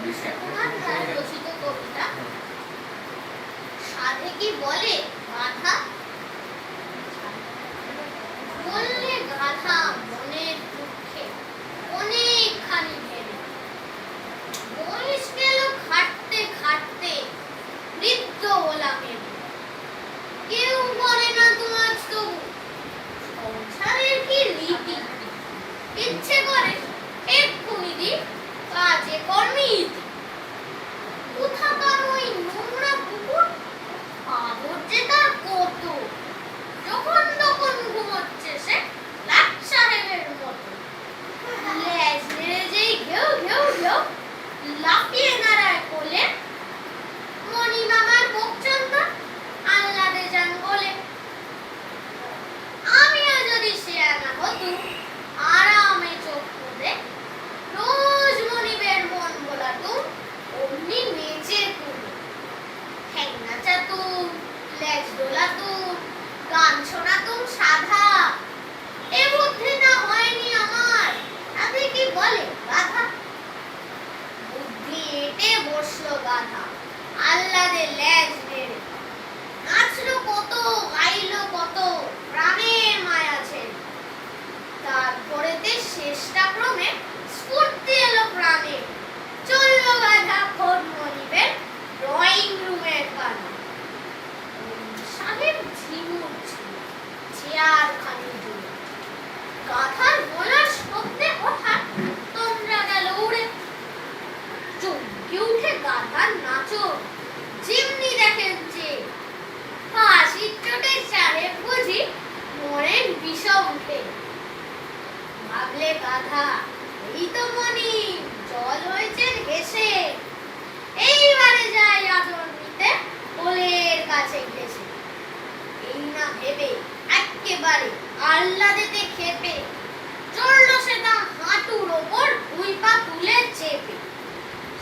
রবীন্দ্রনাথ রায়ের রচিত কবিতা সাধে কি বলে গাধা, বললে গাধা মনের দুঃখে অনেকখানি ভেবে, বয়স গেল খাটতে খাটতে বৃদ্ধ হলাম এবে। কেউ বলে না তোমার তবু সংসারের কি রীতি, ইচ্ছে করে এক্ষুনি দি কাজে কর্মে ইতি। কোথাকার ওই নোংরা পুকুর আবর্জে তার কত, যখন তখন ঘুমোচ্ছে সে লাট সাহেবের মতো। লেজ নেড়ে যেই ঘেউ ঘেউ ঘেউ লাফিয়ে দাঁড়ায় কোলে, মণি মামার বকচন্দন আহ্লাদে যান বলে। আমিও যদি শেয়ানা হতুম আরামে চোখ মুদে, রোজ মনিবের মন বোলাতুম অমনি নেচে তুলে। ঠ্যাং নাচাতুম, লেজ দোলাতুম, গান শোনাতুম সাধা। এ বুদ্ধি না হয়নি আমার, তাতে কি বলে গাধা। বুদ্ধি এঁটে বসলো গাধা আহ্লাদে লেজ নেড়ে, নাচলো কত গাইলো কত প্রাণের মায়া ছেড়ে। তারপরেতে শেষটা ক্রমে স্ফূর্তি এলো প্রাণে, চললো গাধা খোদ মনিবের ড্রয়িং রুমের পানে। সাহেব ঝিমুর ছিল চেয়ার খানি জুড়ে, গাধার গলার শব্দে হঠাৎ তোমরা গেল উড়ে। চমকে উঠে গাধার নাচর যেমনি দেখেন যে, হাসির চোটে সাহেব বুঝি মরেন বিষম খেয়ে। ভাবলে গাধা এই তো মনি জল হয়েছেন হেসে, এইবারে যাই আদর নিতে কোলের কাছে ঘেসে। এই না ভেবে একেবারে আহ্লাদেতে খেপে চড়লো সে তার হাঁটুর ওপর দুই পা তুলে চেপে।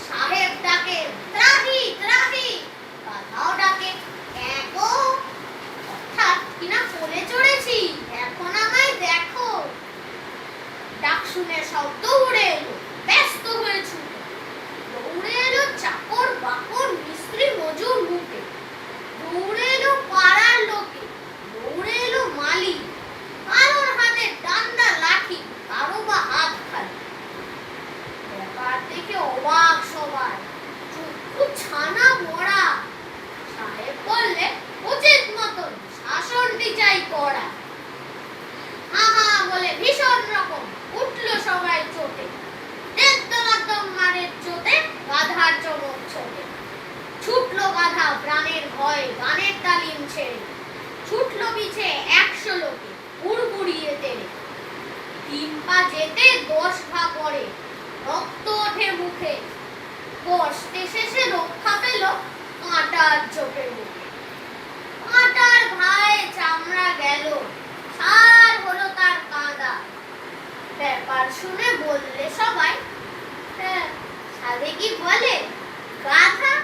সাহেব ডাকে ত্রাহি ত্রাহি, গাধাও ডাকে ক্যাঁকো। অর্থাৎ কিনা কোলে চড়েছি এখন আমায় দেখো। ডাক শুনে শব্দ উড়ে এলো, ব্যস্ত হয়ে ছুটে দৌড়ে এলো চাকর বাকর মিস্ত্রি মজুর মুখে, দৌড়ে এলো পাড়ার লোকে, দৌড়ে এলো মালি। কারোর হাতে ডান্ডা লাঠি, কারো বা হাত খালি। ব্যাপার দেখে অবাক সবাই, চক্ষু ছানা ভরা। সাহেব বললে উচিত মতন শাসনটি চাই করা। আহা বলে ভীষণ রকম উঠলো সবাই চোটে, দেদ্দমাদ্দম মারের চোটে গাধার চমক ছোটে। ছুটলো গাধা প্রাণের ভয় গানের তালিম ছেড়ে, ছুটলো পিছে 100 লোকে হুড়মুড়িয়ে তেড়ে। 3 পা যেতে 10 পা পড়ে, রক্ত ওঠে মুখে। কষ্টে শেষে রক্ষা পেল কাঁটার চোখে মুখে। কাঁটার ঘায়ে চামড়া গেল, সার হলো তার কাঁদা। ব্যাপার শুনে বললে সবাই, হ্যাঁ সাধে কি বলে গাধা।